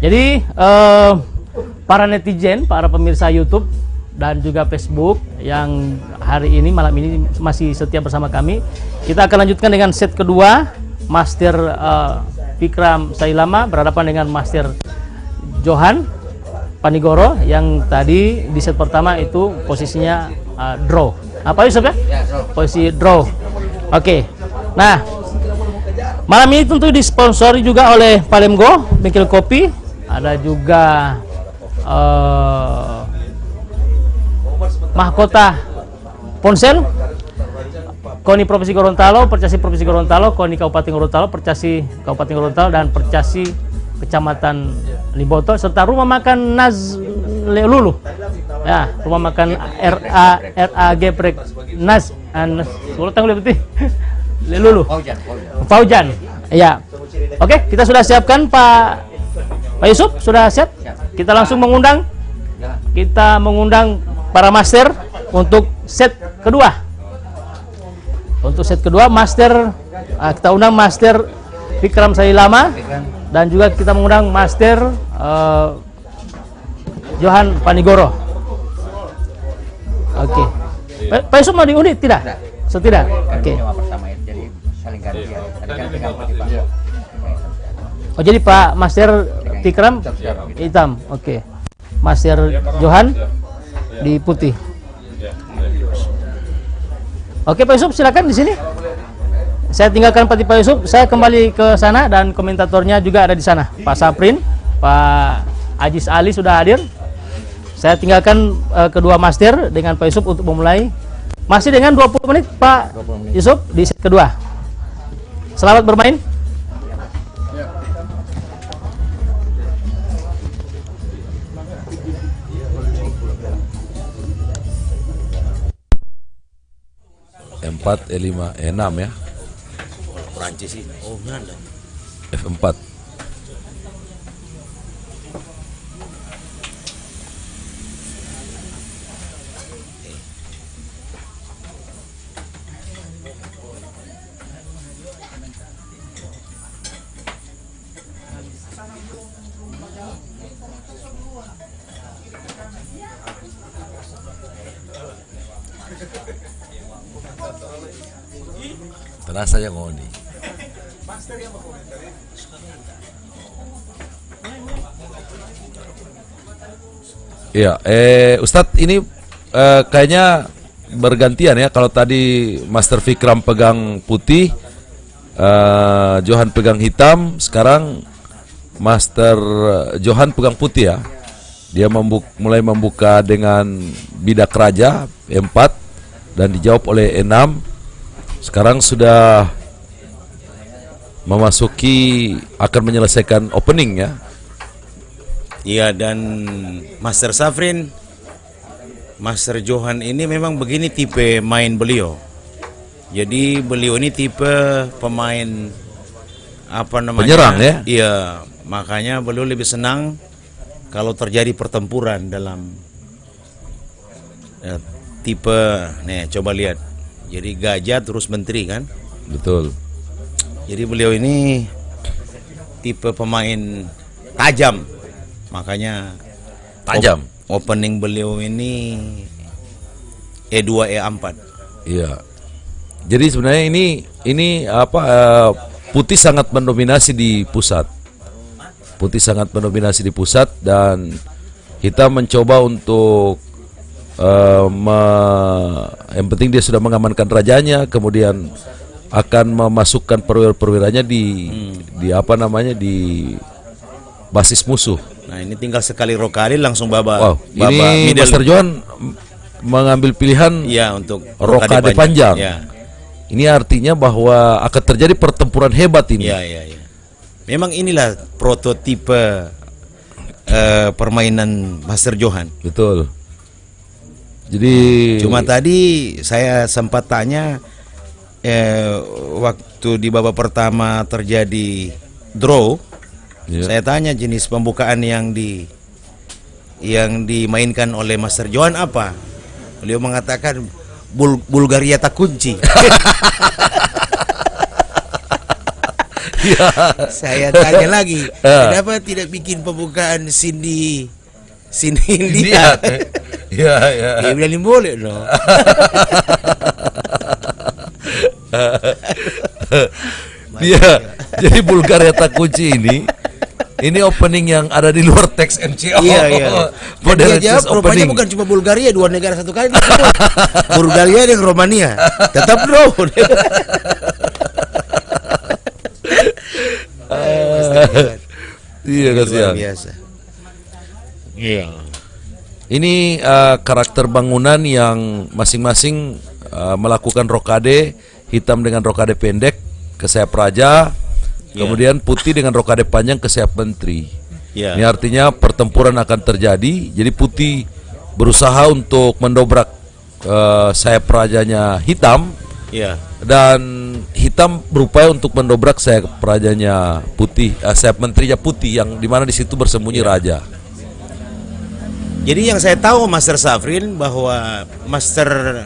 Jadi para netizen, para pemirsa YouTube dan juga Facebook yang hari ini malam ini masih setia bersama kami, kita akan lanjutkan dengan set kedua. Master Vikram Sailama berhadapan dengan Master Johan Panigoro yang tadi di set pertama itu posisinya draw. Apa Yusuf ya? Posisi draw. Oke. Nah, malam ini tentu disponsori juga oleh Palemgo, bengkel kopi. Ada juga mahkota ponsel, KONI Provinsi Gorontalo, Percasi Provinsi Gorontalo, KONI Kabupaten Gorontalo, Percasi Kabupaten Gorontalo, dan Percasi Kecamatan Limboto, serta rumah makan Naz Lulu. Ya, rumah makan RAG Prek Naz Kalau tahu lebih Lulu. Faujan. Ya. Oke, kita sudah siapkan Pak Yusuf, sudah siap? Kita langsung mengundang. Kita mengundang para master untuk set kedua. Untuk set kedua, master kita undang Master Vikram Sailama dan juga kita mengundang Master Johan Panigoro. Oke. Pak Yusuf mau diundi tidak? Tidak. Oke. Oh, jadi Pak Master Vikram hitam. Oke. Master Johan di putih. Oke Pak Yusuf, silakan di sini. Saya tinggalkan Pak Yusuf, saya kembali ke sana dan komentatornya juga ada di sana. Pak Saprin, Pak Ajis Ali sudah hadir. Saya tinggalkan kedua master dengan Pak Yusuf untuk memulai. Masih dengan 20 menit Pak Yusuf di set kedua. Selamat bermain. E4, E5, E6 ya. Perancis sih. Oh, mana? F4. Terasa ya ngoni. Iya, Ustadz ini kayaknya bergantian ya. Kalau tadi Master Vikram pegang putih, Johan pegang hitam, sekarang Master Johan pegang putih ya. Dia mulai membuka dengan bidak raja E4 dan dijawab oleh E6. Sekarang sudah memasuki akan menyelesaikan opening ya. Iya, dan Master Safrin, Master Johan ini memang begini tipe main beliau. Jadi beliau ini tipe pemain apa namanya? Penyerang ya? Iya, makanya beliau lebih senang kalau terjadi pertempuran dalam tipe nih, coba lihat. Jadi gajah terus menteri kan? Betul. Jadi beliau ini tipe pemain tajam. Makanya Tajam. Opening beliau ini E2 E4. Iya. Jadi sebenarnya ini apa putih sangat mendominasi di pusat. Putih sangat mendominasi di pusat dan kita mencoba untuk yang penting dia sudah mengamankan rajanya, kemudian akan memasukkan perwira-perwiranya di apa namanya di basis musuh. Nah, ini tinggal sekali rokali langsung baba. Wow, ini Master Johan mengambil pilihan ya untuk rokade panjang. Ya. Ini artinya bahwa akan terjadi pertempuran hebat ini. Ya. Memang inilah prototipe permainan Master Johan. Betul. Jadi cuma tadi saya sempat tanya waktu di babak pertama terjadi draw, saya tanya jenis pembukaan yang dimainkan oleh Master Johan apa? Beliau mengatakan Bulgaria tak kunci. Saya tanya lagi, kenapa tidak bikin pembukaan Cindy India? Iya, iya. Dia bilang boleh loh. Iya. Jadi Bulgaria Tak Kunci ini opening yang ada di luar teks MCO. Iya, iya. Dan dia jawab, rupanya opening. bukan cuma Bulgaria, 2 negara satu kali. Bulgaria dan Romania tetap draw. Iya, kasihan. Luar biasa. Iya. Ini karakter bangunan yang masing-masing melakukan rokade hitam dengan rokade pendek ke sayap raja, kemudian putih dengan rokade panjang ke sayap menteri. Iya. Ini artinya pertempuran akan terjadi. Jadi putih berusaha untuk mendobrak sayap rajanya hitam, Iya. dan hitam berupaya untuk mendobrak sayap rajanya putih, sayap menterinya putih, yang dimana di situ bersembunyi raja. Jadi yang saya tahu Master Safrin bahwa Master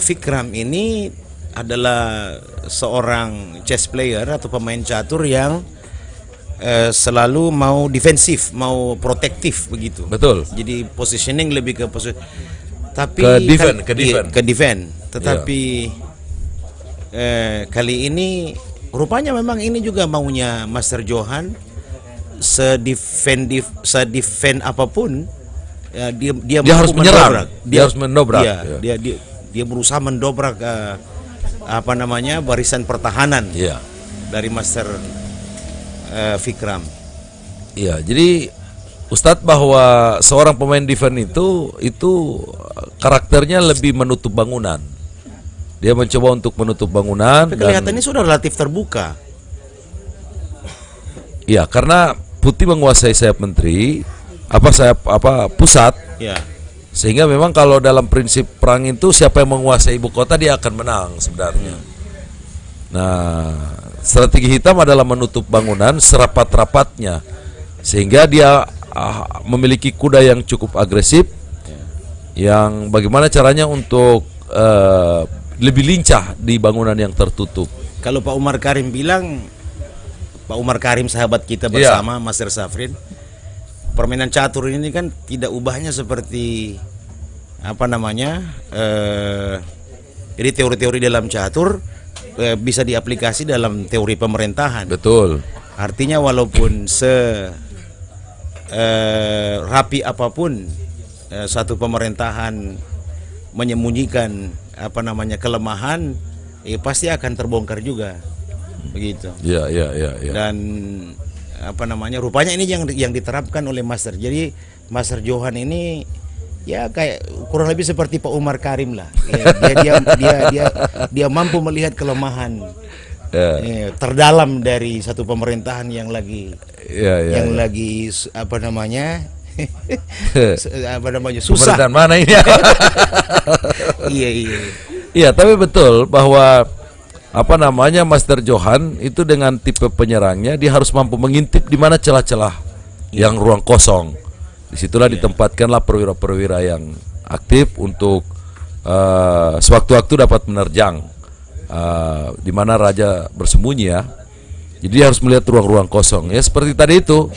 Vikram ini adalah seorang chess player atau pemain catur yang selalu mau defensif, mau protektif begitu. Betul. Jadi positioning lebih ke tapi Ke defend. Tetapi kali ini rupanya memang ini juga maunya Master Johan, sedefend apapun ya, dia harus menyerang, mendobrak. dia harus mendobrak. Iya, dia berusaha mendobrak barisan pertahanan Iya. dari Master Vikram. Iya, jadi Ustadz, bahwa seorang pemain defense itu karakternya lebih menutup bangunan. Dia mencoba untuk menutup bangunan. Tapi kelihatannya sudah relatif terbuka. Iya, karena putih menguasai sayap menteri, pusat. Ya. Sehingga memang kalau dalam prinsip perang itu siapa yang menguasai ibu kota dia akan menang sebenarnya. Nah, strategi hitam adalah menutup bangunan serapat-rapatnya, sehingga dia memiliki kuda yang cukup agresif, yang bagaimana caranya untuk lebih lincah di bangunan yang tertutup. Kalau Pak Umar Karim bilang, Pak Umar Karim sahabat kita bersama Master Safrin, permainan catur ini kan tidak ubahnya seperti jadi teori-teori dalam catur bisa diaplikasi dalam teori pemerintahan. Betul. Artinya walaupun rapi apapun satu pemerintahan menyembunyikan kelemahan, pasti akan terbongkar juga, begitu. Iya. Dan rupanya ini yang diterapkan oleh Master. Jadi Master Johan ini ya kayak kurang lebih seperti Pak Umar Karim lah. Dia mampu melihat kelemahan terdalam dari satu pemerintahan yang lagi susah. Pemerintahan mana ini? Iya. Iya, tapi betul bahwa Master Johan itu dengan tipe penyerangnya dia harus mampu mengintip di mana celah-celah yang ruang kosong. Disitulah ditempatkanlah perwira-perwira yang aktif untuk sewaktu-waktu dapat menerjang di mana raja bersembunyi ya. Jadi dia harus melihat ruang-ruang kosong. Ya seperti tadi itu,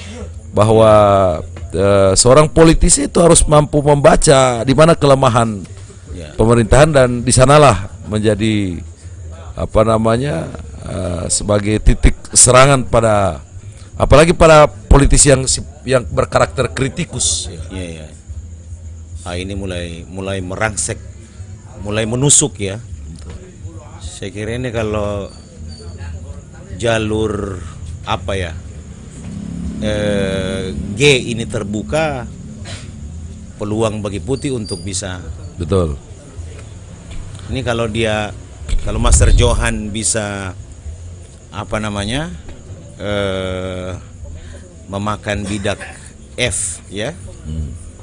bahwa seorang politisi itu harus mampu membaca di mana kelemahan pemerintahan, dan di sanalah menjadi sebagai titik serangan pada apalagi pada politisi yang berkarakter kritikus. Iya. Ini mulai merangsek, mulai menusuk ya. Saya kira ini kalau jalur G ini terbuka, peluang bagi putih untuk bisa. Betul. Ini kalau Master Johan bisa memakan bidak F ya,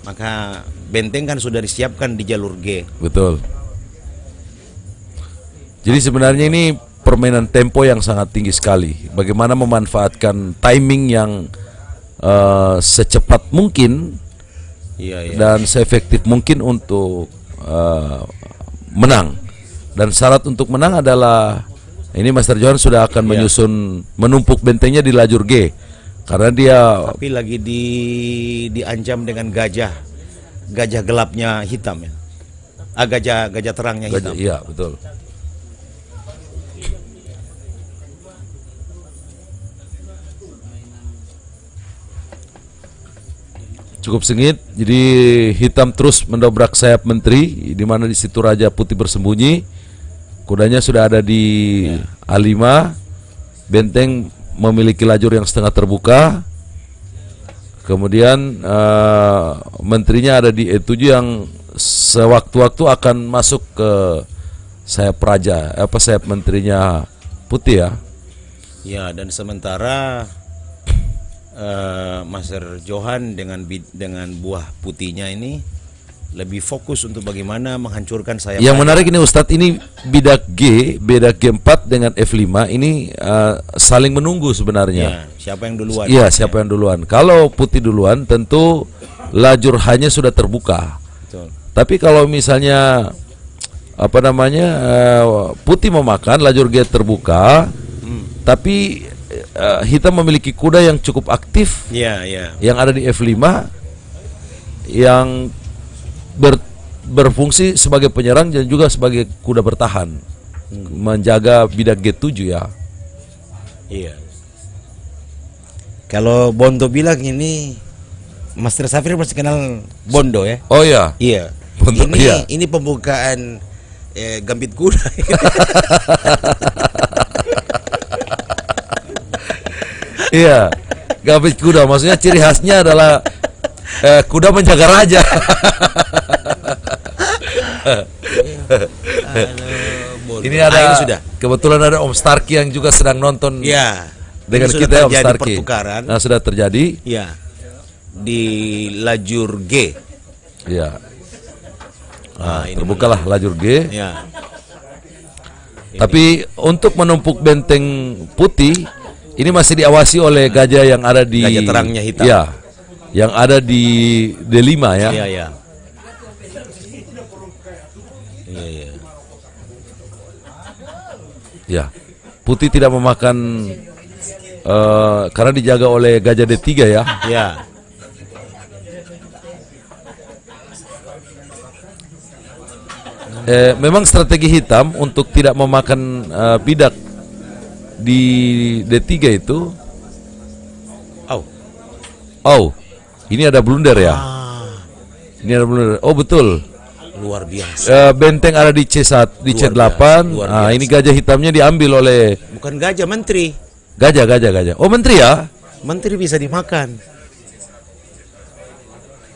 maka benteng kan sudah disiapkan di jalur G. Betul. Jadi sebenarnya ini permainan tempo yang sangat tinggi sekali. Bagaimana memanfaatkan timing yang secepat mungkin dan seefektif mungkin untuk menang. Dan syarat untuk menang adalah Ini Master Johan sudah akan menyusun menumpuk bentengnya di lajur G karena dia Tapi lagi diancam dengan gajah gelapnya hitam ya. Gajah terangnya hitam. iya betul. Cukup sengit, jadi hitam terus mendobrak sayap menteri, di mana di situ Raja Putih bersembunyi. Kudanya sudah ada di A5. Benteng memiliki lajur yang setengah terbuka. Kemudian menterinya ada di E7 yang sewaktu-waktu akan masuk ke sayap raja, sayap menterinya Putih ya. Ya, dan sementara Master Johan dengan buah putihnya ini lebih fokus untuk bagaimana menghancurkan sayap. Yang menarik ini Ustadz, ini bidak G4 dengan F5 ini saling menunggu sebenarnya. Ya, siapa yang duluan? Iya, siapa yang duluan. Kalau Putih duluan tentu lajur hanya sudah terbuka. Betul. Tapi kalau misalnya Putih memakan, lajur G terbuka, tapi hitam memiliki kuda yang cukup aktif. Iya, iya. Yang ada di F5 yang berfungsi sebagai penyerang dan juga sebagai kuda bertahan, menjaga bidak G7 ya. Iya. Kalau Bondo bilang ini, Master Safir masih kenal Bondo ya? Oh ya. Iya. Bondo, ini pembukaan gambit kuda. Iya, gambit kuda. Maksudnya ciri khasnya adalah kuda menjaga raja. Ini ada ini sudah. Kebetulan ada Om Starky yang juga sedang nonton. Ya. Dengan Ini kita sudah Om terjadi Starky. pertukaran. Nah, sudah terjadi. Ya. Di lajur G. Ya. Nah, ini Terbukalah lajur G. Ya. Tapi untuk menumpuk benteng Putih ini masih diawasi oleh gajah yang ada di Gajah terangnya hitam. Ya. Yang ada di D5 ya. Iya, iya. Iya, iya. Ya. Putih tidak memakan karena dijaga oleh gajah D3 ya. Ya. Memang strategi hitam untuk tidak memakan bidak di D3 itu. Oh, ini ada blunder ya. Ini ada blunder. Oh betul. Luar biasa. Benteng ada di C1, di Luar C8. biasa, luar Nah, biasa. ini gajah hitamnya diambil oleh Bukan gajah, menteri. gajah. Oh menteri ya. Menteri bisa dimakan.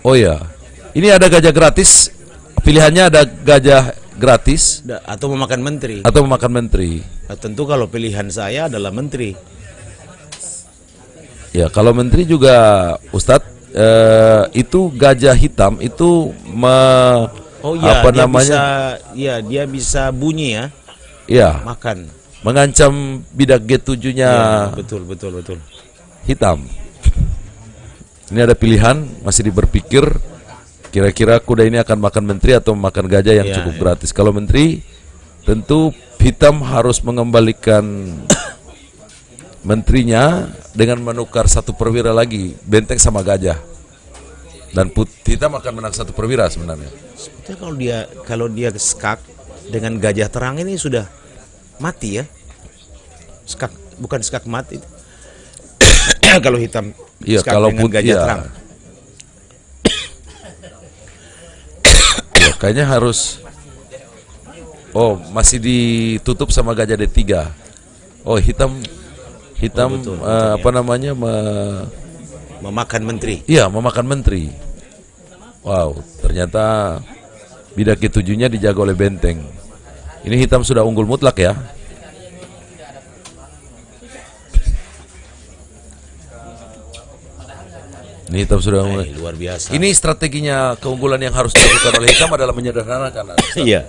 Oh ya. Ini ada gajah gratis. Pilihannya ada gajah gratis Atau memakan menteri. atau memakan menteri. Nah, tentu kalau pilihan saya adalah menteri. Ya, kalau menteri juga Ustadz itu gajah hitam itu Oh iya, apa dia namanya? bisa, ya dia bisa bunyi ya, Ya, makan. mengancam bidak G7-nya Ya, betul. hitam. Ini ada pilihan, masih berpikir kira-kira kuda ini akan makan menteri atau makan gajah yang Ya, cukup ya. gratis. Kalau menteri, tentu hitam harus mengembalikan menterinya dengan menukar satu perwira lagi, benteng sama gajah. Dan hitam akan menang satu perwira sebenarnya. Sebetulnya kalau dia skak dengan gajah terang ini sudah mati ya. Skak bukan skak mati. Kalau hitam Iya, skak kalau dengan putih gajah ya. terang. Ya, kayaknya harus. Oh, masih ditutup sama gajah D3. Oh, hitam betul, apa namanya? Memakan menteri. Iya, memakan menteri. Wow, ternyata bidak G7-nya dijaga oleh benteng. Ini hitam sudah unggul mutlak ya. Ini hitam sudah unggul. Luar biasa. Ini strateginya keunggulan yang harus dilakukan oleh hitam adalah menyederhanakan. Iya.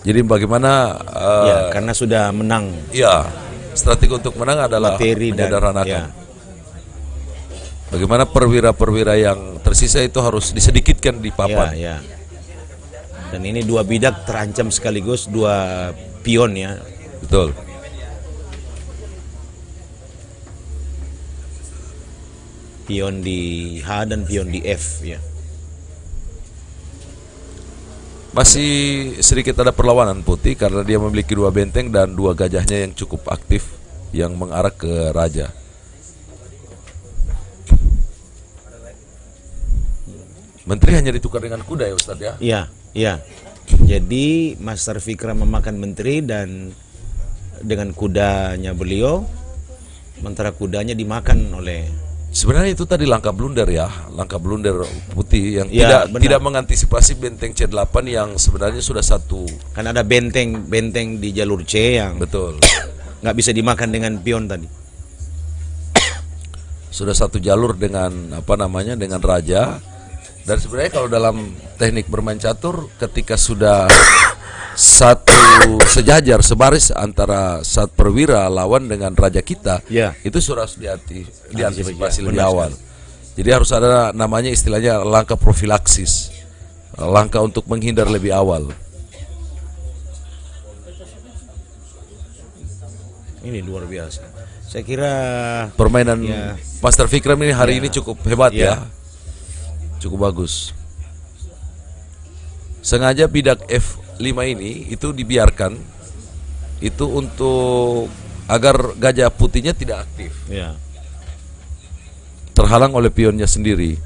Jadi bagaimana? Ya, karena sudah menang. Ya, strategi untuk menang adalah Materi dan menyederhanakan. ya. Bagaimana perwira-perwira yang tersisa itu harus disedikitkan di papan. Ya. Dan ini dua bidak terancam sekaligus dua pion ya. Betul. pion di H dan pion di F ya. Masih sedikit ada perlawanan putih karena dia memiliki 2 benteng dan 2 gajahnya yang cukup aktif yang mengarah ke raja. Menteri hanya ditukar dengan kuda ya Ustadz ya? Iya, iya. Jadi Master Fikram memakan menteri dan dengan kudanya beliau, sementara kudanya dimakan oleh. Sebenarnya itu tadi langkah blunder ya, langkah blunder putih yang Ya, tidak mengantisipasi benteng C8 yang sebenarnya sudah satu. Kan ada benteng di jalur C yang Betul. nggak bisa dimakan dengan pion tadi. Sudah satu jalur dengan dengan raja. Dan sebenarnya kalau dalam teknik bermain catur ketika sudah satu sejajar sebaris antara saat perwira lawan dengan raja kita, Ya. itu sudah harus diantisipasi Ya, lebih benar awal. Jadi harus ada namanya istilahnya langkah profilaksis, langkah untuk menghindar lebih awal. Ini luar biasa. Saya kira Permainan Ya. Master Fikram ini hari Ya. ini cukup hebat Ya. ya, cukup bagus. Sengaja bidak F5 ini itu dibiarkan itu untuk agar gajah putihnya tidak aktif, ya. terhalang oleh pionnya sendiri.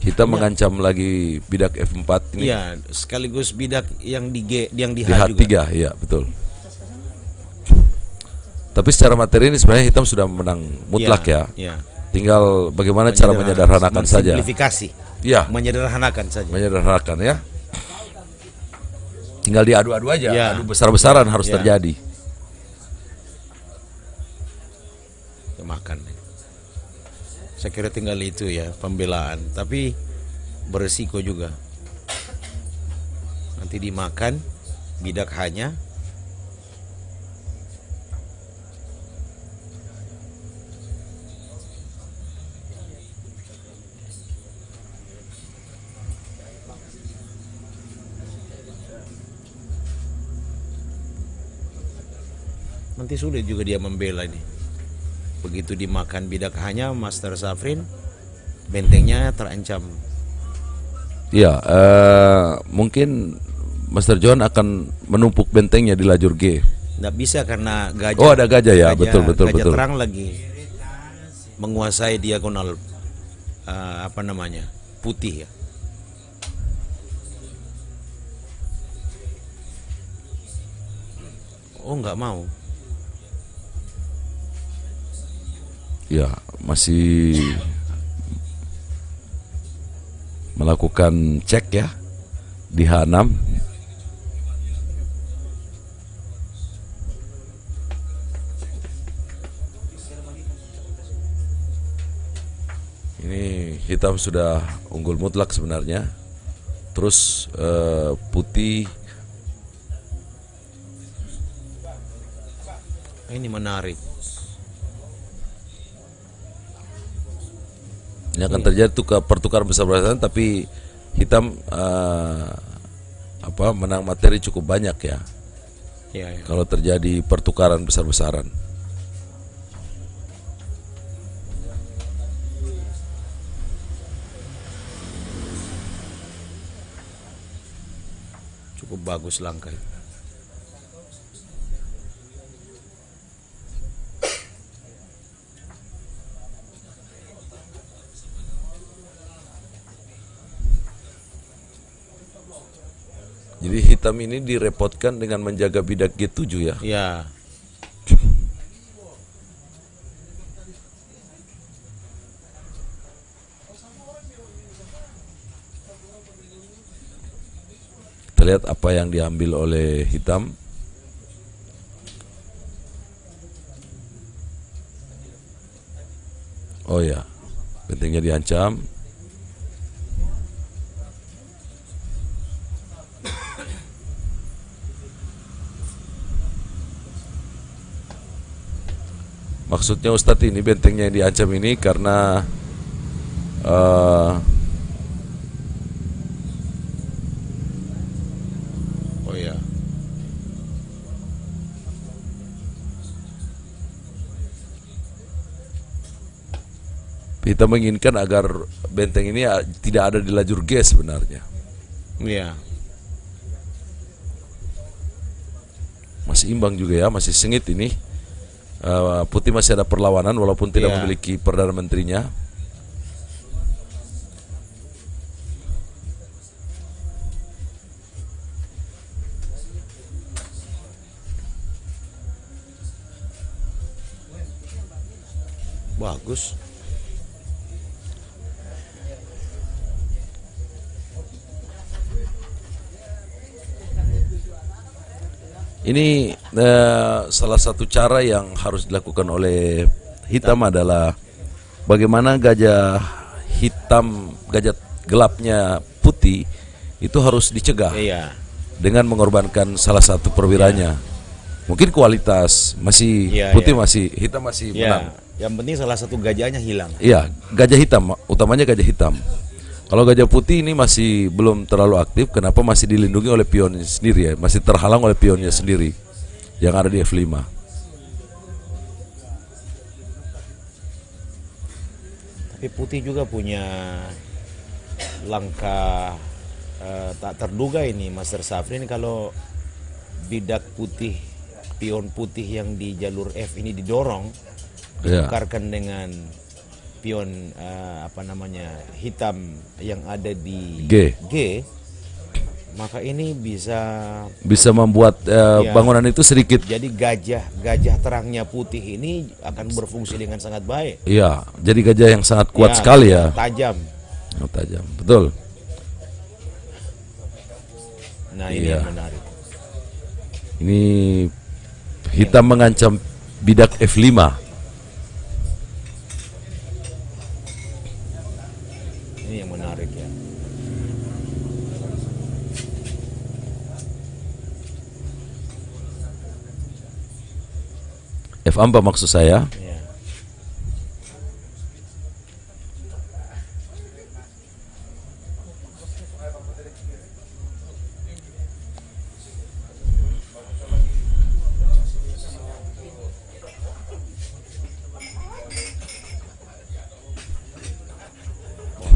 Kita mengancam lagi bidak F4 ini Iya, sekaligus bidak yang di G, yang di di H H3, juga. ya betul. Tapi secara materi ini sebenarnya hitam sudah menang mutlak ya. Iya. Tinggal bagaimana cara menyederhanakan saja. Simplifikasi. Ya, Menyederhanakan saja. menyederhanakan ya. Tinggal diadu-adu aja, Ya. adu besar-besaran harus Ya. terjadi. Makan. Saya kira tinggal itu ya pembelaan, tapi beresiko juga. Nanti dimakan bidak hanya. Nanti sulit juga dia membela ini. Begitu dimakan bidak hanya Master Safrin, bentengnya terancam. Ya, mungkin Master John akan menumpuk bentengnya di lajur G. Nggak bisa karena gajah. Oh, ada gajah ya, betul. Gajah terang lagi menguasai diagonal putih ya. Oh, nggak mau. Ya, masih melakukan cek ya di H6. Ini hitam sudah unggul mutlak sebenarnya. Terus putih Ini menarik. ini akan terjadi pertukaran besar-besaran, tapi hitam menang materi cukup banyak ya. Ya, ya. Kalau terjadi pertukaran besar-besaran. Cukup bagus langkah itu. Jadi hitam ini direpotkan dengan menjaga bidak G7 ya. Ya. Kita lihat apa yang diambil oleh hitam. Oh ya, bentengnya diancam. Maksudnya Ustadz ini bentengnya yang diancam ini karena Eh, Oh ya. kita menginginkan agar benteng ini tidak ada di lajur G sebenarnya. Iya. Masih imbang juga ya, masih sengit ini. Putih masih ada perlawanan walaupun tidak Iya. memiliki perdana menterinya. Bagus. Ini salah satu cara yang harus dilakukan oleh hitam adalah bagaimana gajah hitam, gajah gelapnya putih itu harus dicegah Iya. dengan mengorbankan salah satu perwiranya. Mungkin kualitas masih Iya, putih iya. masih hitam masih menang. Ya. Yang penting salah satu gajahnya hilang. Iya, gajah hitam, utamanya gajah hitam. Kalau gajah putih ini masih belum terlalu aktif, kenapa masih dilindungi oleh pionnya sendiri ya, masih terhalang oleh pionnya sendiri yang ada di F5. Tapi putih juga punya langkah tak terduga ini, Master Safrin, kalau bidak putih, pion putih yang di jalur F ini didorong, Ya. ditukarkan dengan pion hitam yang ada di G. maka ini Bisa membuat Ya. bangunan itu sedikit, jadi gajah terangnya putih ini akan berfungsi dengan sangat baik. iya, jadi gajah yang sangat kuat Ya, sekali ya. Tajam. Oh, tajam, betul. Nah, ini Iya. yang menarik. Ini hitam mengancam bidak F5. Ini yang menarik ya. F4 maksud saya. Ya.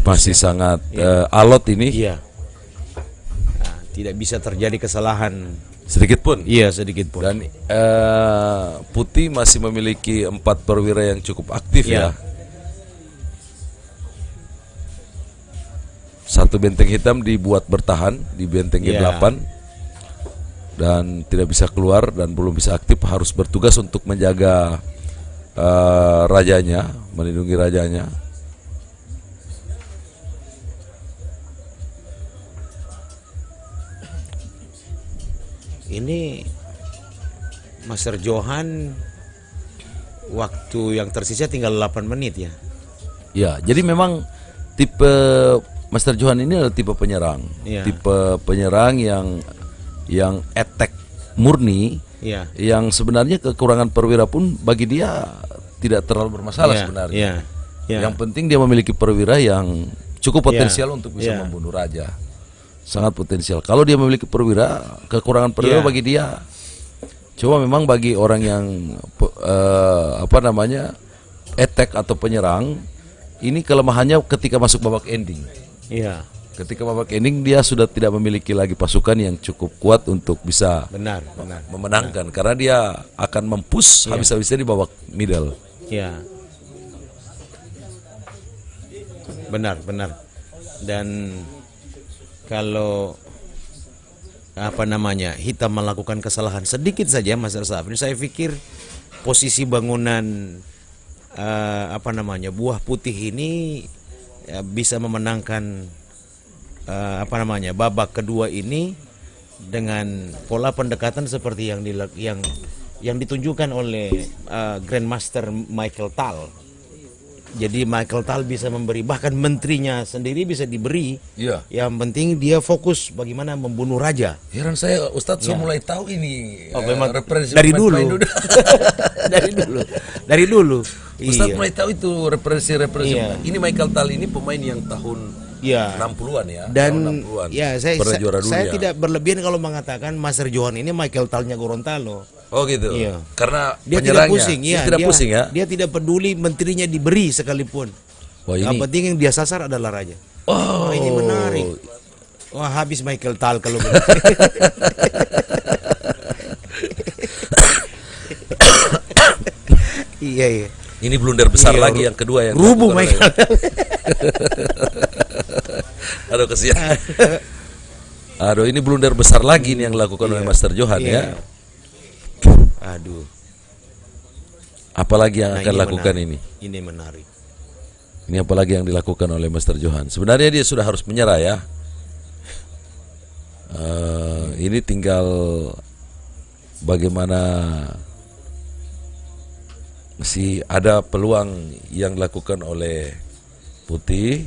Masih sangat alot ini, Iya. Nah, tidak bisa terjadi kesalahan. sedikit pun. Iya, sedikit pun. Dan putih masih memiliki 4 perwira yang cukup aktif Iya. ya. Satu benteng hitam dibuat bertahan di benteng Iya. G8 dan tidak bisa keluar dan belum bisa aktif, harus bertugas untuk menjaga rajanya, melindungi rajanya. Ini Master Johan, waktu yang tersisa tinggal 8 menit ya. Ya, jadi memang tipe Master Johan ini adalah tipe penyerang. Iya. Tipe penyerang yang attack murni, Iya. yang sebenarnya kekurangan perwira pun bagi dia tidak terlalu bermasalah Iya, sebenarnya. iya, iya. Yang penting dia memiliki perwira yang cukup potensial Iya, untuk bisa iya. membunuh raja. Sangat potensial. Kalau dia memiliki perwira, kekurangan perwira Iya. bagi dia. Coba memang bagi orang yang attack atau penyerang, ini kelemahannya ketika masuk babak ending. Iya, Ketika babak ending dia sudah tidak memiliki lagi pasukan yang cukup kuat untuk bisa benar. memenangkan, karena dia akan mempush Iya. habis-habisnya di babak middle. Iya. Benar. Dan kalau hitam melakukan kesalahan sedikit saja, Mas Safrin, saya pikir posisi bangunan buah putih ini bisa memenangkan babak kedua ini dengan pola pendekatan seperti yang ditunjukkan oleh Grandmaster Michael Tal Jadi Michael Tal bisa memberi, bahkan menterinya sendiri bisa diberi. Iya. Yang penting dia fokus bagaimana membunuh raja. Heran saya, Ustadz saya mulai tahu ini. Oh, memang referensi dari pemain dulu. Duda. dari dulu. Ustadz Iya. mulai tahu itu referensi. Iya. Ini Michael Tal ini pemain yang tahun Iya. 60-an ya. Dan tahun 60-an. ya Pernah juara dunia. saya tidak berlebihan kalau mengatakan Master Johan ini Michael Talnya Gorontalo. Oh gitu. Iya. Karena Dia tidak penyerangnya. pusing, Dia ya. tidak pusing ya. Dia tidak peduli menterinya diberi sekalipun. Wah, Yang ini. penting yang dia sasar adalah raja. Oh, Wah, ini menarik. Wah, habis Michael Tal kalau begitu. Iya, iya. Ini blunder besar Iya, lagi yang kedua yang Rubuh dilakukan Michael. Aduh kesian. Aduh, ini blunder besar lagi nih yang dilakukan oleh Master Johan Iya. ya. Aduh. Apalagi yang Nah, akan ini lakukan menarik. ini? Ini menarik. Ini apalagi yang dilakukan oleh Master Johan? Sebenarnya dia sudah harus menyerah ya. Ini tinggal bagaimana masih ada peluang yang dilakukan oleh Putih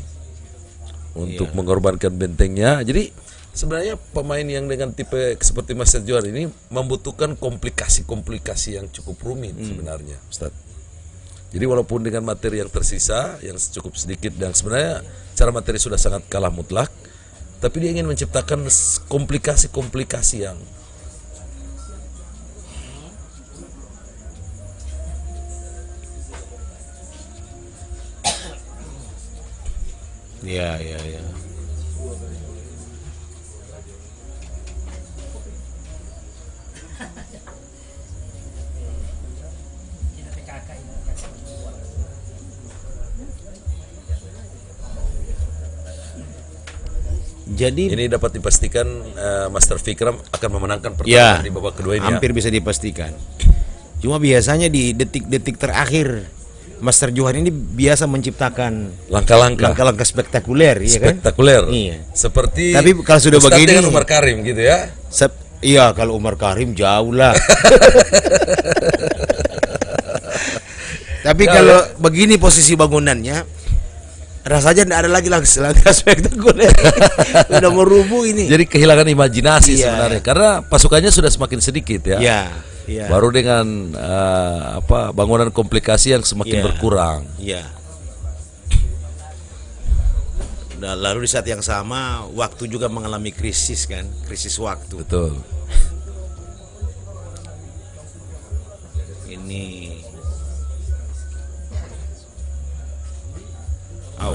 untuk mengorbankan bentengnya. Jadi sebenarnya pemain yang dengan tipe seperti Master Johan ini membutuhkan komplikasi-komplikasi yang cukup rumit sebenarnya, Ustaz. Jadi walaupun dengan materi yang tersisa yang cukup sedikit dan sebenarnya secara materi sudah sangat kalah mutlak, tapi dia ingin menciptakan komplikasi-komplikasi yang Iya, iya, iya. Jadi ini dapat dipastikan Master Fikram akan memenangkan ya, pertandingan di babak kedua ini. hampir bisa dipastikan. Cuma biasanya di detik-detik terakhir Master Johan ini biasa menciptakan Langkah-langkah langkah-langkah spektakuler, ya kan? spektakuler. Iya. Seperti Tapi kalau sudah Ustadz begini- dengan Umar Karim gitu ya. Iya, kalau Umar Karim jauh lah. Tapi kalau begini posisi bangunannya, rasanya tidak ada lagi langkah spektakuler. Udah mau rubuh ini. Jadi kehilangan imajinasi Iya. sebenarnya karena pasukannya sudah semakin sedikit ya. Iya, iya. Baru dengan bangunan komplikasi yang semakin Iya. berkurang. Iya. Nah, lalu di saat yang sama waktu juga mengalami krisis kan, krisis waktu. Betul. Ini Au.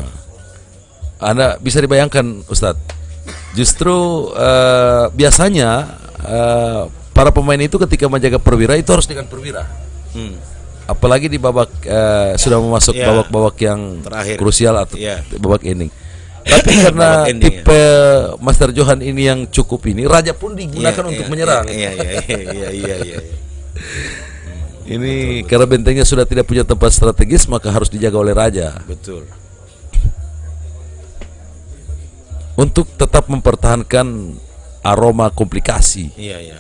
Anda bisa dibayangkan Ustadz, justru biasanya para pemain itu ketika menjaga perwira itu harus dengan perwira. Apalagi di babak sudah masuk Ya, babak-babak yang terakhir. krusial atau Ya. babak ending. Tapi karena Babak ending, tipe Master Johan ini yang cukup ini, raja pun digunakan Iya, untuk iya, menyerang. Iya, iya, iya, iya, iya. Ini karena bentengnya sudah tidak punya tempat strategis maka harus dijaga oleh raja Betul. untuk tetap mempertahankan aroma komplikasi. Iya, iya.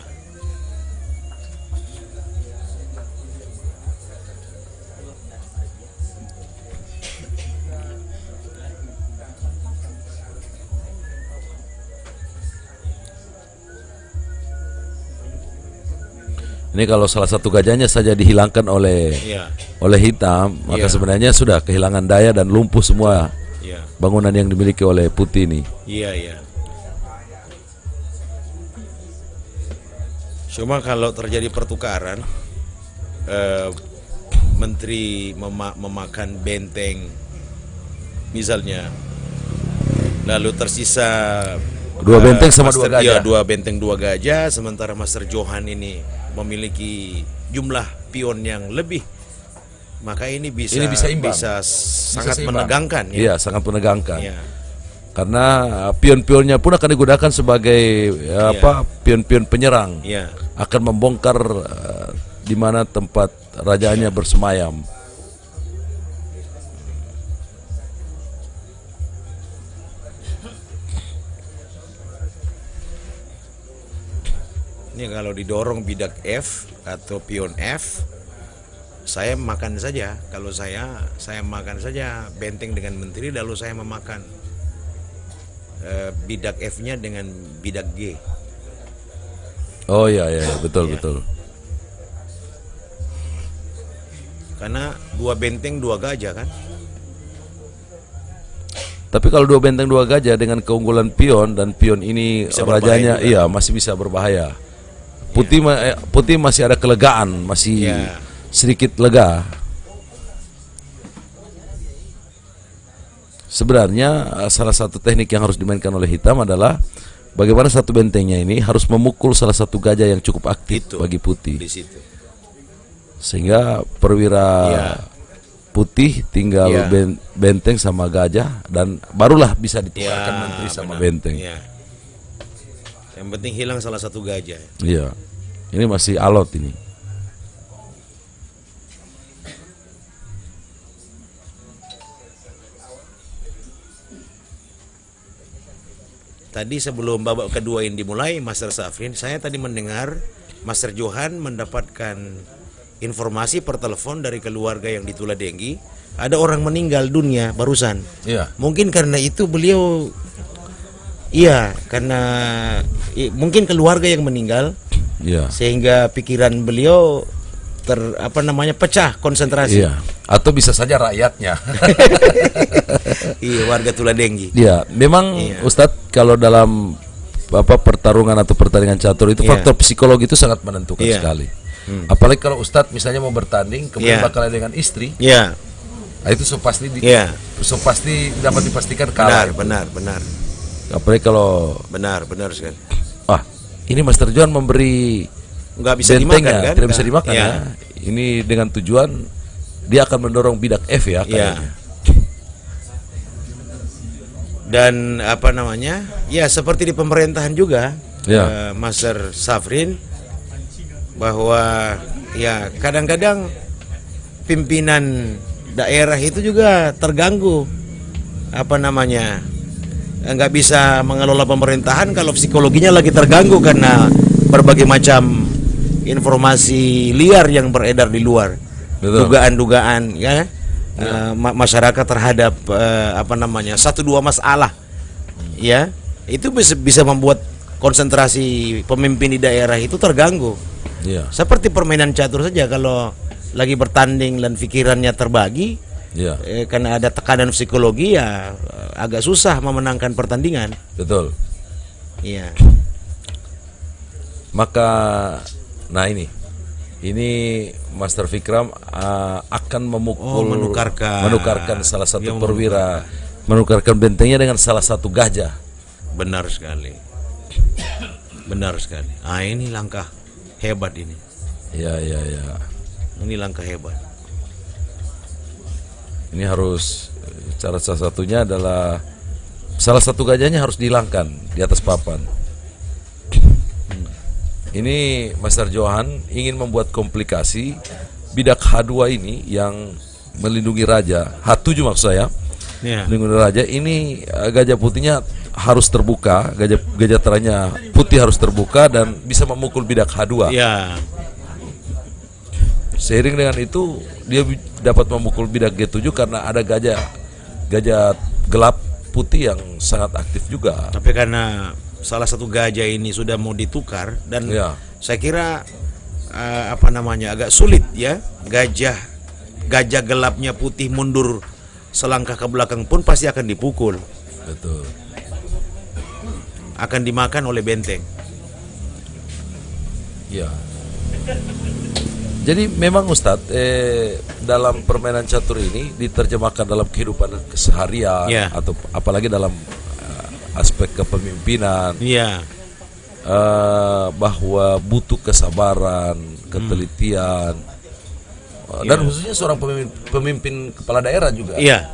Ini kalau salah satu gajahnya saja dihilangkan oleh Iya, hitam, maka Iya. sebenarnya sudah kehilangan daya dan lumpuh semua iya. bangunan yang dimiliki oleh Putih ini. Iya, iya. Cuma kalau terjadi pertukaran, menteri memakan benteng, misalnya, lalu tersisa Dua benteng sama dua gajah. Iya, dua benteng dua gajah, sementara Master Johan ini memiliki jumlah pion yang lebih, maka ini bisa bisa imbang. sangat seimbang. menegangkan ya. Iya, sangat menegangkan. Iya. Karena pion-pionnya pun akan digunakan sebagai pion-pion penyerang. Iya. Akan membongkar di mana tempat rajanya bersemayam. Ini kalau didorong bidak F atau pion F, saya makan saja. Kalau saya makan saja benteng dengan menteri, lalu saya memakan bidak F-nya dengan bidak G. Oh iya iya betul Iya. betul. Karena 2 benteng 2 gajah kan. Tapi kalau 2 benteng 2 gajah dengan keunggulan pion dan pion ini Bisa berbahaya rajanya juga. iya masih bisa berbahaya. Putih masih ada kelegaan, masih Iya. sedikit lega. Sebenarnya salah satu teknik yang harus dimainkan oleh hitam adalah bagaimana satu bentengnya ini harus memukul salah satu gajah yang cukup aktif Itu. bagi putih. Di situ. Sehingga perwira Iya. putih tinggal Iya. benteng sama gajah dan barulah bisa ditukarkan Ya, menteri sama benar. benteng. Iya. Yang penting hilang salah satu gajah. Iya. Ini masih alot ini. Tadi sebelum babak kedua ini dimulai, Master Safrin, saya tadi mendengar Master Johan mendapatkan informasi per telepon dari keluarga yang di Tuladenggi, ada orang meninggal dunia barusan. Iya. Mungkin karena itu beliau, karena mungkin keluarga yang meninggal, Iya. sehingga pikiran beliau pecah konsentrasi. Iya. Atau bisa saja rakyatnya. Iya, warga Tuladenggi. Iya, memang Iya. Ustadz kalau dalam pertarungan atau pertandingan catur itu Iya. faktor psikologi itu sangat menentukan Iya. sekali. Apalagi kalau Ustadz misalnya mau bertanding kemudian Iya. bakal dengan istri, Iya, nah itu so pasti dapat dipastikan kalah. benar. Apalagi kalau Benar sekali. ini Master John memberi Nggak bisa dimakan bentengnya, kan? tidak bisa dimakan Iya. ya. Ini dengan tujuan dia akan mendorong bidak F ya Iya. kayaknya. Dan ya seperti di pemerintahan juga, Ya. Master Safrin, bahwa ya kadang-kadang pimpinan daerah itu juga terganggu, nggak bisa mengelola pemerintahan kalau psikologinya lagi terganggu karena berbagai macam informasi liar yang beredar di luar. Betul. Dugaan-dugaan ya, masyarakat terhadap 1-2 masalah, ya itu bisa membuat konsentrasi pemimpin di daerah itu terganggu. Iya. Seperti permainan catur saja, kalau lagi bertanding dan pikirannya terbagi, Iya. karena ada tekanan psikologi ya agak susah memenangkan pertandingan. Betul. Iya. Maka ini Master Vikram akan memukul menukarkan salah satu Yang perwira, menukarkan bentengnya dengan salah satu gajah. Benar sekali. Ini langkah hebat ini. Ya. Ini langkah hebat. Ini harus cara salah satunya adalah salah satu gajahnya harus dihilangkan di atas papan. Ini Master Johan ingin membuat komplikasi bidak H2 ini yang melindungi raja, H7 maksud saya. Ya. Melindungi raja ini gajah putihnya harus terbuka, gajah teranya putih harus terbuka dan bisa memukul bidak H2. Ya. Seiring dengan itu dia dapat memukul bidak G7 karena ada gajah gelap putih yang sangat aktif juga. Tapi karena salah satu gajah ini sudah mau ditukar dan Ya. saya kira agak sulit ya, gajah gelapnya putih mundur selangkah ke belakang pun pasti akan dipukul, Betul. akan dimakan oleh benteng. Ya. Jadi memang Ustadz dalam permainan catur ini diterjemahkan dalam kehidupan keseharian Ya. atau apalagi dalam aspek kepemimpinan Iya. bahwa butuh kesabaran, ketelitian dan khususnya seorang pemimpin kepala daerah juga. Iya.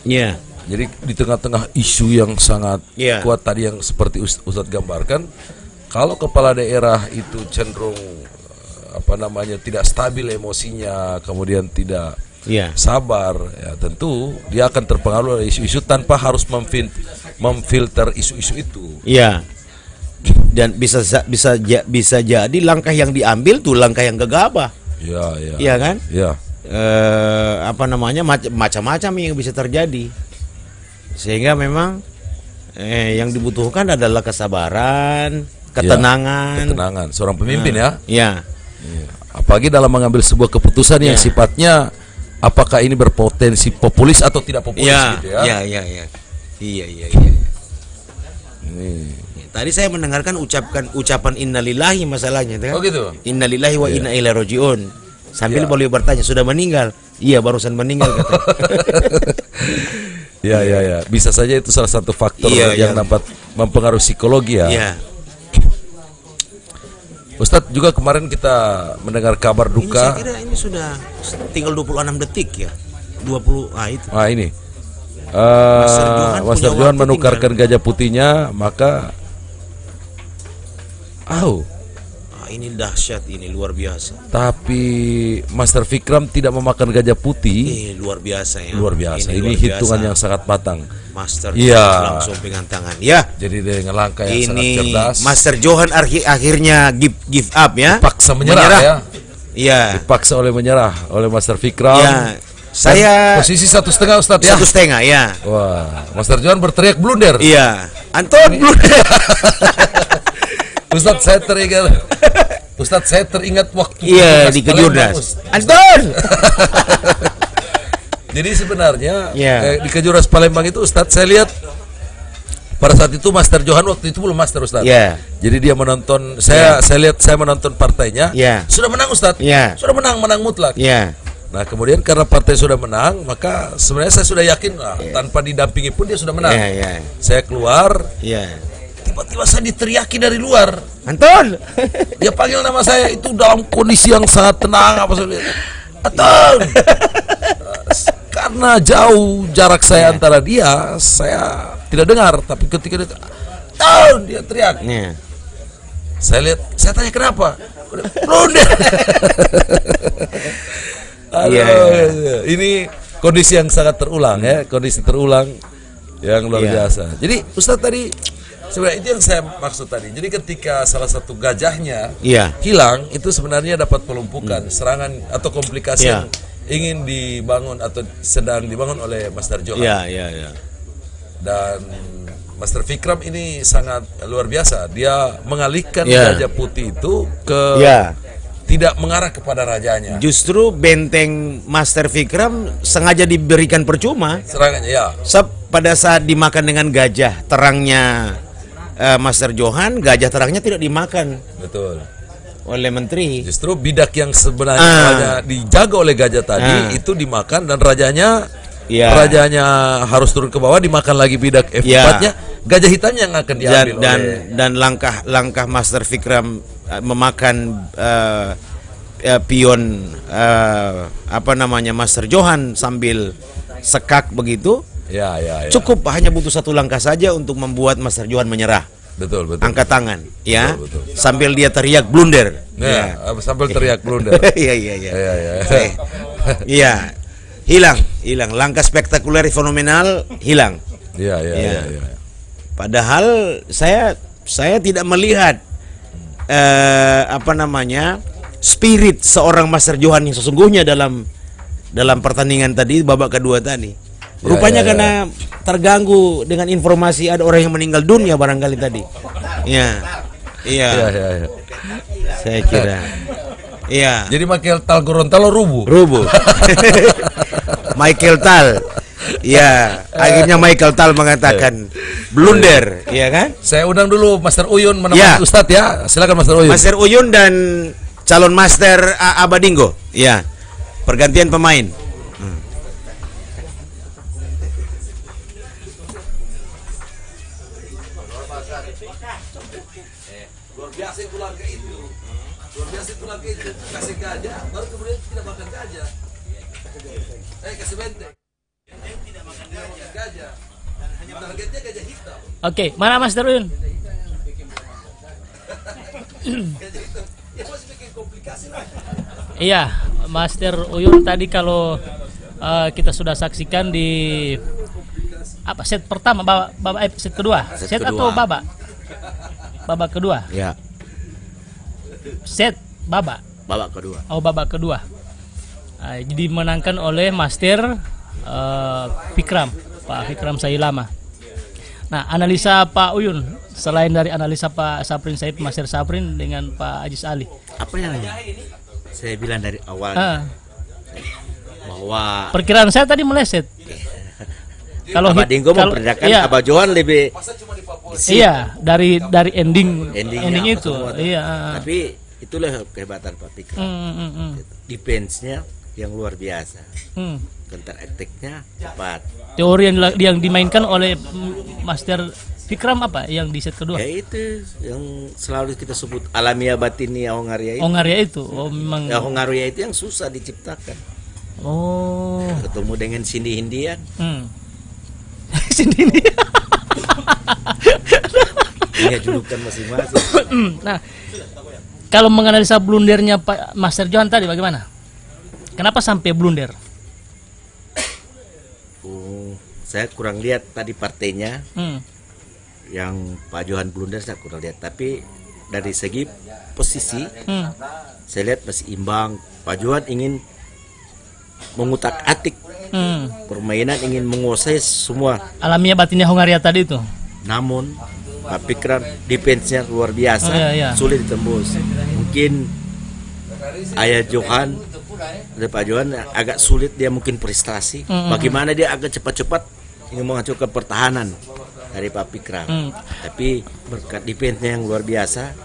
Iya. Jadi di tengah-tengah isu yang sangat Iya. kuat tadi yang seperti Ustadz gambarkan, kalau kepala daerah itu cenderung tidak stabil emosinya, kemudian tidak Iya. sabar, ya tentu dia akan terpengaruh oleh isu-isu tanpa harus memfilter isu-isu itu. Iya. Dan bisa jadi langkah yang diambil tuh langkah yang gegabah. Ya. Iya kan? Ya. apa namanya, macam-macam yang bisa terjadi. Sehingga memang yang dibutuhkan adalah kesabaran, ketenangan. Ketenangan seorang pemimpin ya. Ya. Apalagi dalam mengambil sebuah keputusan yang sifatnya apakah ini berpotensi populis atau tidak populis gitu ya. Iya. Tadi saya mendengarkan ucapan innalillahi masalahnya, kan? Oh gitu. Innalillahi wa inna ilaihi rajiun. Sambil beliau bertanya, sudah meninggal? Iya, barusan meninggal kata. Ya. Bisa saja itu salah satu faktor yang dapat mempengaruhi psikologi ya. Iya. Ustadz, juga kemarin kita mendengar kabar Ini duka. saya kira ini sudah tinggal 26 detik ya. 20 itu. Ini. Johan Master punya Johan waktu menukarkan gajah putihnya, maka Ini dahsyat, ini luar biasa. tapi Master Vikram tidak memakan gajah putih. Luar biasa ya. Luar biasa. Ini luar hitungan biasa. yang sangat matang. Master Iya. langsung pegang tangan. Ya. Jadi dengan langkah yang sangat Ini cerdas, Master Johan akhirnya give up ya. paksa menyerah ya. Iya. Dipaksa menyerah oleh Master Vikram. Ya. Dan Saya posisi 1,5 Ustadz ya. 1,5 ya. Wah, Master Johan berteriak blunder. Iya. Anton blunder. Ustadz, saya teringat waktu Iya, Petugas di Palembang, Kejurnas. Ustadz. Anton. Jadi sebenarnya Iya. di Kejurnas Palembang itu Ustadz, saya lihat pada saat itu Master Johan waktu itu belum Master Ustadz. Iya. Jadi dia menonton, saya menonton partainya. Iya. Sudah menang Ustadz. Iya. Sudah menang mutlak. Iya. Nah kemudian karena partai sudah menang, maka sebenarnya saya sudah yakin tanpa didampingi pun dia sudah menang. Iya. Saya keluar, Iya. tiba-tiba saya diteriaki dari luar. Anton. Dia panggil nama saya itu dalam kondisi yang sangat tenang, apa saya lihat, Anton. Karena jauh jarak saya antara dia, saya tidak dengar. Tapi ketika dia Anton, dia teriak. Iya. Saya lihat, saya tanya kenapa? Blunder. Iya. Ini kondisi yang sangat terulang ya, kondisi terulang yang luar biasa. Jadi Ustadz tadi sebenarnya itu yang saya maksud tadi. Jadi ketika salah satu gajahnya hilang, itu sebenarnya dapat melumpuhkan serangan atau komplikasi yang ingin dibangun atau sedang dibangun oleh Master Johan. Iya. Dan Master Vikram ini sangat luar biasa. Dia mengalihkan gajah putih itu ke tidak mengarah kepada rajanya. Justru benteng Master Vikram sengaja diberikan percuma. Serangannya Pada saat dimakan dengan gajah terangnya Master Johan, gajah terangnya tidak dimakan. Betul. Oleh menteri. Justru bidak yang sebenarnya dijaga oleh gajah tadi itu dimakan dan rajanya harus turun ke bawah, dimakan lagi bidak F4-nya. Gajah hitamnya yang akan diambil dan langkah Master Vikram memakan pion Master Johan sambil sekak begitu. Cukup hanya butuh satu langkah saja untuk membuat Master Johan menyerah. Betul. Angkat tangan, ya. Betul. Sambil dia teriak blunder. Sambil teriak blunder. Iya. Hilang. Langkah spektakuler fenomenal hilang. Iya. Padahal saya tidak melihat spirit seorang Master Johan yang sesungguhnya dalam pertandingan tadi, babak kedua tadi. Rupanya karena terganggu dengan informasi ada orang yang meninggal dunia barangkali tadi. Iya. Saya kira. Iya. Jadi Michael Tal Gorontalo rubuh. Michael Tal. Ya, akhirnya Michael Tal mengatakan blunder, iya kan? Saya undang dulu Master Uyun menemani Ustadz ya. Silakan Master Uyun. Master Uyun dan calon Master Abadingo. Ya. Pergantian pemain. Luar biasa itu kasih gajah, baru kemudian tidak makan gajah. Kasih benteng. Tidak makan gajah. Targetnya gajah hitam. Oke, mana Master Uyun? Ya masih bikin komplikasi lah. Iya, Master Uyun tadi kalau kita sudah saksikan di set pertama, set kedua, set atau babak kedua? Ya. Set babak Babak kedua. Oh, babak kedua. dimenangkan oleh Master Fikram, Pak Fikram Sailama. Nah, analisa Pak Uyun selain dari analisa Pak Saprin Said, Master Saprin dengan Pak Ajis Ali. Apa yang saya bilang dari awal bahwa Perkiraan saya tadi meleset. Kalau Abah Dinggo memperkirakan iya, Abah Johan lebih iya dari ending itu. semua. Iya. Tapi itulah kehebatan Pak Fikram. Defense-nya yang luar biasa. Counter attack-nya cepat. Teori yang dimainkan oleh Master Fikram apa yang di set kedua? Ya itu yang selalu kita sebut alamiah batinia Hongaria itu. Hongaria itu. Oh, memang. Ya, Hongaria itu yang susah diciptakan. Oh. Ketemu dengan Cindy Hindian. Sini nih. Punya julukan masing-masing. Nah, kalau menganalisa blundernya Pak Master Johan tadi bagaimana? Kenapa sampai blunder? Saya kurang lihat tadi partainya. Yang Pak Johan blunder saya kurang lihat. Tapi dari segi posisi, saya lihat masih imbang. Pak Johan ingin mengutak-atik permainan, ingin menguasai semua. Alamiah batinnya Hongaria tadi itu. Namun Pak Fikram defense-nya luar biasa, sulit ditembus. Mungkin Ayah Johan dari Pak Johan agak sulit dia mungkin prestasi. Bagaimana dia agak cepat-cepat ingin menghancurkan pertahanan dari Pak Fikram. Tapi berkat defense-nya yang luar biasa,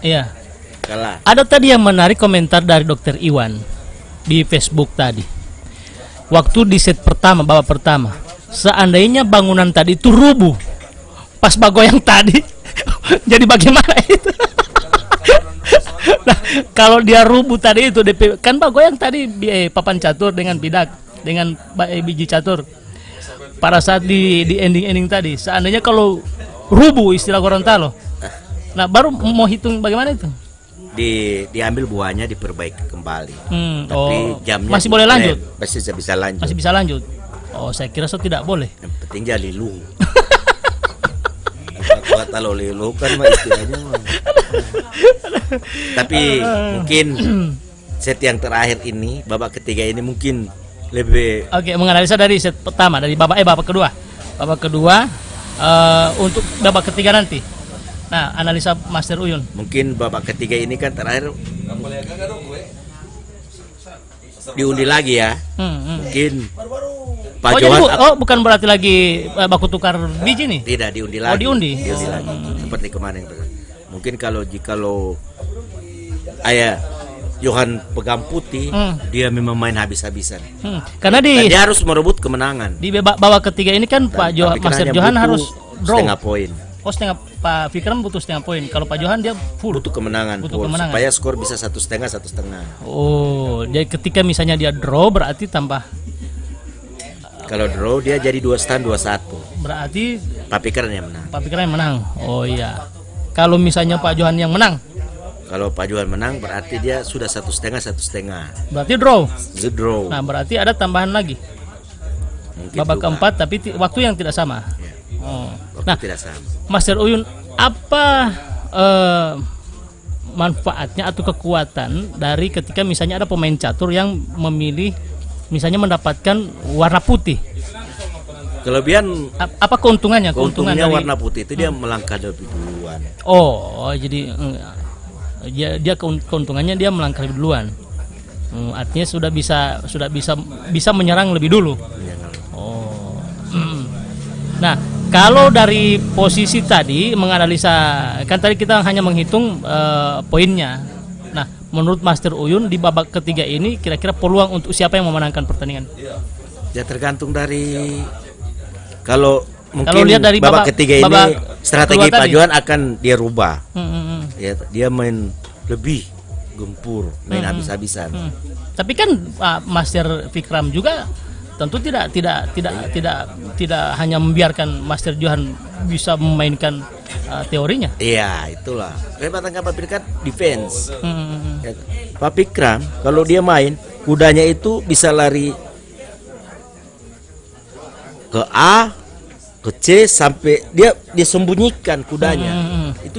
kalah. Ada tadi yang menarik komentar dari Dr. Iwan di Facebook tadi. Waktu di set pertama, babak pertama, seandainya bangunan tadi itu rubuh pas bagoyang tadi, jadi bagaimana itu? Nah, kalau dia rubuh tadi itu, kan bagoyang tadi papan catur dengan dengan biji catur. Pada saat di ending tadi, seandainya kalau rubuh istilah Gorontalo, nah baru mau hitung bagaimana itu? Diambil buahnya, diperbaiki kembali. Tapi jamnya masih boleh lanjut. Masih bisa lanjut. Masih bisa lanjut. Oh, saya kira tidak boleh. Yang penting dia lilu. Kalau lilu kan mah istilahnya mah. Tapi mungkin set yang terakhir ini, babak ketiga ini mungkin lebih. Oke, menganalisa dari set pertama, dari babak kedua. Babak kedua untuk babak ketiga nanti. Nah, analisa Master Uyun. Mungkin babak ketiga ini kan terakhir diundi lagi ya. Mungkin Pak Johan. Bukan berarti lagi baku tukar biji nih? Tidak, diundi lagi. Diundi. Lagi. Seperti kemarin. Mungkin kalau Ayah Johan pegang putih, dia memang main habis-habisan. Karena dia harus merebut kemenangan. Di babak ketiga ini kan Master Johan harus draw. Setengah poin. Pak Fikram butuh setengah poin. Kalau Pak Johan dia full. Butuh kemenangan. Supaya skor bisa 1,5. Oh, jadi ketika misalnya dia draw berarti tambah. Kalau draw dia jadi 2,5, 2-1. Berarti Pak Fikram yang menang. Pak Fikram yang menang. Oh iya. Kalau misalnya Pak Johan yang menang. Kalau Pak Johan menang berarti dia sudah 1,5, 1,5. Berarti draw. Draw. Nah, berarti ada tambahan lagi. Mungkin babak keempat tapi waktu yang tidak sama. Ya. Nah, tidak sama. Master Uyun, apa manfaatnya atau kekuatan dari ketika misalnya ada pemain catur yang memilih misalnya mendapatkan warna putih? Kelebihan apa keuntungannya? Keuntungannya warna putih itu dia melangkah lebih duluan. Oh, jadi dia keuntungannya dia melangkah lebih duluan. Artinya sudah bisa menyerang lebih dulu. Oh. Nah, kalau dari posisi tadi menganalisa, kan tadi kita hanya menghitung poinnya. Nah, menurut Master Uyun di babak ketiga ini kira-kira peluang untuk siapa yang memenangkan pertandingan? Ya tergantung dari kalau mungkin kalau lihat dari babak ketiga ini strategi Pak Johan akan dia rubah. Ya, dia main lebih gempur, main habis-habisan. Tapi kan Master Fikram juga tentu tidak hanya membiarkan Master Johan bisa memainkan teorinya. Iya, itulah. Kehebatan Pak Fikram defense. Ya, Pak Fikram kalau dia main, kudanya itu bisa lari ke A, ke C sampai dia disembunyikan kudanya. Itu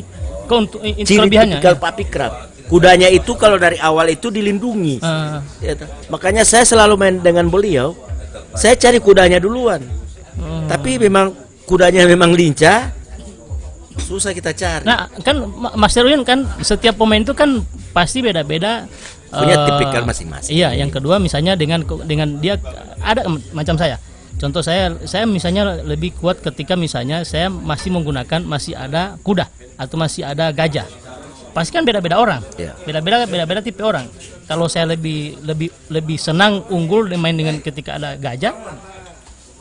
ciri tipikal Pak Fikram. kudanya itu kalau dari awal itu dilindungi. Ya, makanya saya selalu main dengan beliau. Saya cari kudanya duluan. Tapi memang kudanya memang lincah, susah kita cari. Nah, kan Mas Erwin kan setiap pemain itu kan pasti beda-beda. Punya tipikal masing-masing. Iya, yang kedua misalnya dengan dia ada macam saya. Contoh saya misalnya lebih kuat ketika misalnya saya masih menggunakan masih ada kuda atau masih ada gajah. Pasti kan beda-beda orang. Iya. Beda-beda tipe orang. Kalau saya lebih senang unggul main dengan ketika ada gajah.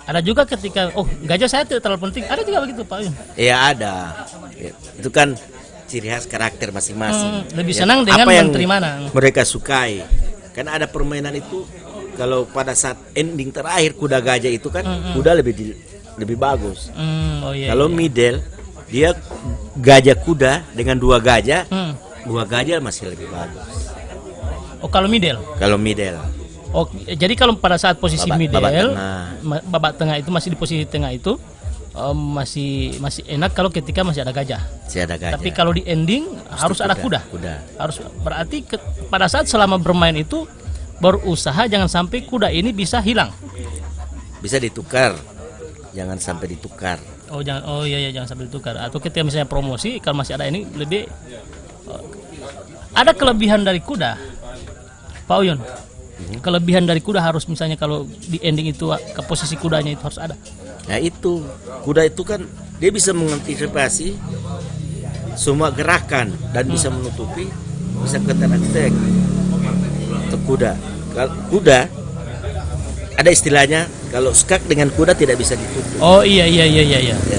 Ada juga ketika gajah saya tidak terlalu penting. Ada juga begitu, Pak Yun. Iya, ada. Ya, itu kan ciri khas karakter masing-masing. Lebih senang dengan apa yang menteri mana? mereka sukai. Karena ada permainan itu kalau pada saat ending terakhir kuda gajah itu kan kuda lebih bagus. Kalau middle dia gajah kuda dengan 2 gajah, 2 gajah masih lebih bagus. Oh, kalau middle. Kalau middle. Oh, jadi kalau pada saat posisi middle, babak tengah itu masih di posisi tengah itu masih enak kalau ketika masih ada gajah. Masih ada gajah. Tapi kalau di ending harus ada kuda. Harus berarti pada saat selama bermain itu berusaha jangan sampai kuda ini bisa hilang. Bisa ditukar. Jangan sampai ditukar. Iya jangan sampai ditukar. Atau ketika misalnya promosi kalau masih ada ini lebih ada kelebihan dari kuda. Pak Uyun. Kelebihan dari kuda harus misalnya kalau di ending itu ke posisi kudanya itu harus ada. Nah itu kuda itu kan dia bisa mengantisipasi semua gerakan dan bisa menutupi, bisa counter attack. Untuk kuda, kalau kuda ada istilahnya kalau skak dengan kuda tidak bisa ditutup. Oh iya.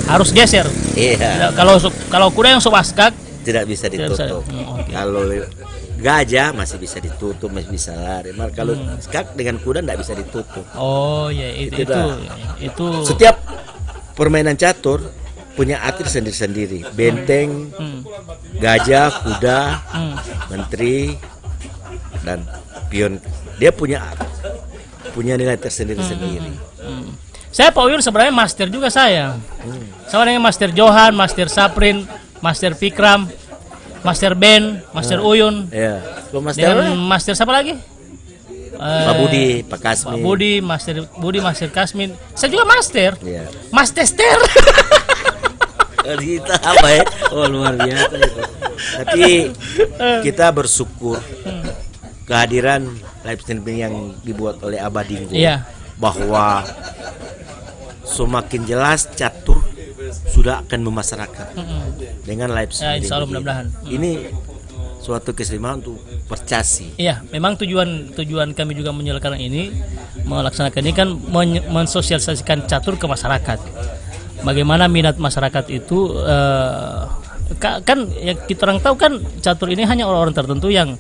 Harus geser. Iya. Kalau kuda yang sobat skak tidak bisa ditutup. Okay. Kalau gajah masih bisa ditutup, masih bisa lari. Kalau skak dengan kuda tidak bisa ditutup. Oh iya itu. Setiap permainan catur punya atir sendiri-sendiri. Benteng, gajah, kuda, menteri, dan pion. Dia punya nilai tersendiri-sendiri. Saya Pak Uyun sebenarnya master juga saya. Sama dengan Master Johan, Master Saprin, Master Fikram, Master Ben, Master Uyun. Iya. Dan Master siapa lagi? Pak Budi, Pak Kasmin. Pak Budi, Master Kasmin. Saya juga master. Iya. Mas Tester. Kita apa ya? Oh luar biasa itu. Tapi kita bersyukur kehadiran live streaming yang dibuat oleh Abadinggo. Iya. Bahwa semakin jelas catur sudah akan memasyarakat dengan live streaming. Ya, insya Allah mudah-mudahan. Ini suatu keseimbangan untuk Percasi. Iya, memang tujuan kami juga melaksanakan ini kan mensosialisasikan catur ke masyarakat. Bagaimana minat masyarakat itu kan ya kita orang tahu kan catur ini hanya orang-orang tertentu yang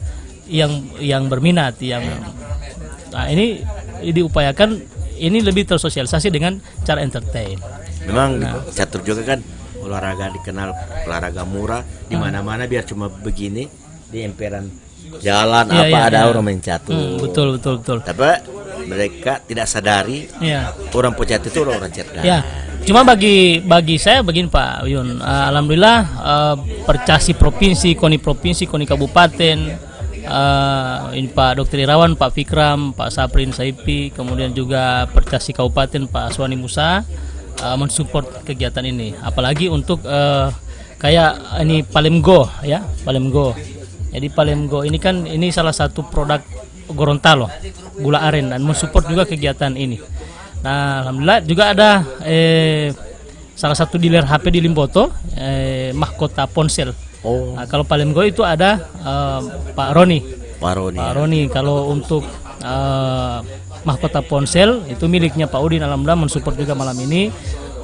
berminat ini diupayakan ini lebih tersosialisasi dengan cara entertain. Memang catur juga kan olahraga dikenal olahraga murah di mana-mana biar cuma begini di emperan jalan ada orang main catur. Betul. Tapi mereka tidak sadari orang pecatur itu orang cerdas. Ya. Cuma bagi saya begini Pak Uyun, alhamdulillah Percasi provinsi, KONI kabupaten, ini Pak Dr. Irawan, Pak Fikram, Pak Saprin Saipi, kemudian juga Percasi Kabupaten Pak Aswani Musa mensupport kegiatan ini. Apalagi untuk kayak ini Palemgo ya, Palemgo. Jadi Palemgo ini kan salah satu produk Gorontalo, gula aren, dan mensupport juga kegiatan ini. Nah, alhamdulillah juga ada salah satu dealer HP di Limboto, mahkota ponsel. Nah, kalau Palemgo itu ada Pak Roni. Pak Roni. Kalau untuk mahkota ponsel itu miliknya Pak Udin, alhamdulillah mensupport juga malam ini.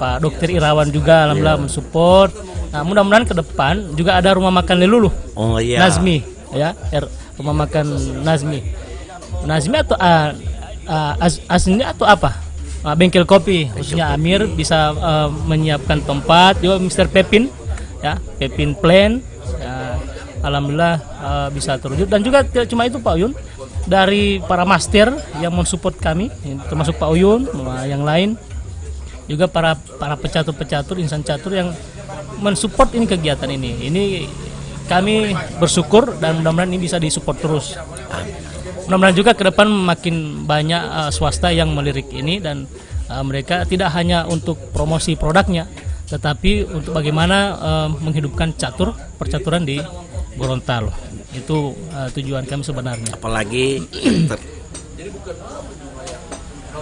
Pak Dr. Irawan juga alhamdulillah mensupport. Nah, mudah-mudahan ke depan juga ada rumah makan Leluluh. Nazmi ya, rumah makan Nazmi. Nazmi atau Asni atau apa? Bengkel kopi, khususnya Amir bisa menyiapkan tempat. Juga Mr. Pepin ya, Pepin Plan. Ya, alhamdulillah bisa terwujud, dan juga tidak cuma itu Pak Uyun, dari para master yang mensupport kami termasuk Pak Uyun, yang lain juga para pecatur-pecatur, insan catur yang mensupport ini kegiatan ini kami bersyukur dan mudah-mudahan ini bisa disupport terus. Mudah-mudahan juga ke depan makin banyak swasta yang melirik ini dan mereka tidak hanya untuk promosi produknya, tetapi untuk bagaimana menghidupkan percaturan di Gorontalo. Itu tujuan kami sebenarnya. Apalagi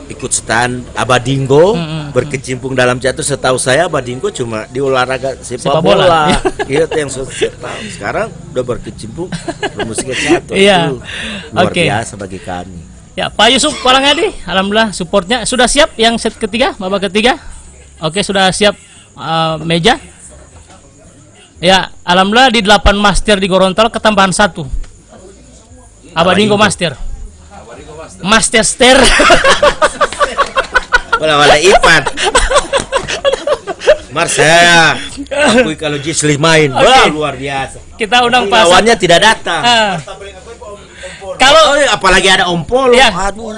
ikut stand Abadingo berkecimpung dalam catur. Setahu saya Abadingo cuma di olahraga sepak bola. Itu yang saya tahu. Sekarang udah berkecimpung bermusik catur. Iya. Itu luar Oke. biasa bagi kami. Ya, Pak Yusuf Walangadi, alhamdulillah supportnya sudah siap yang set ketiga, babak ketiga. Oke, sudah siap meja. Ya, alhamdulillah di 8 master di Gorontalo ketambahan 1. Abadingo master. Master Ster. Wala Ipan. Mar saya akui kalau Gisli main, wah luar biasa. Kita undang Pak Lawannya tidak datang. Kalau Apalagi ada Om Polo. Ya. Aduh.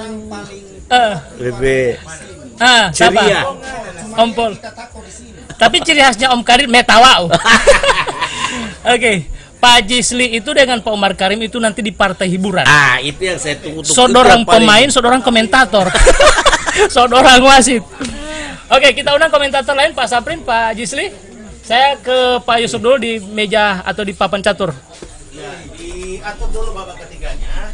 eh, Lebih siapa? ceria. Om Pol. Tapi ciri khasnya Om Karim metawa. Oke. Pak Gisli itu dengan Pak Umar Karim itu nanti di partai hiburan. Ah, itu yang saya tunggu. Sodorang pemain, sodorang komentator. Sodorang wasit. Oke, kita undang komentator lain, Pak Saprin, Pak Gisli. Saya ke Pak Yusuf dulu di meja atau di papan catur. Ya, diatur dulu babak ketiganya.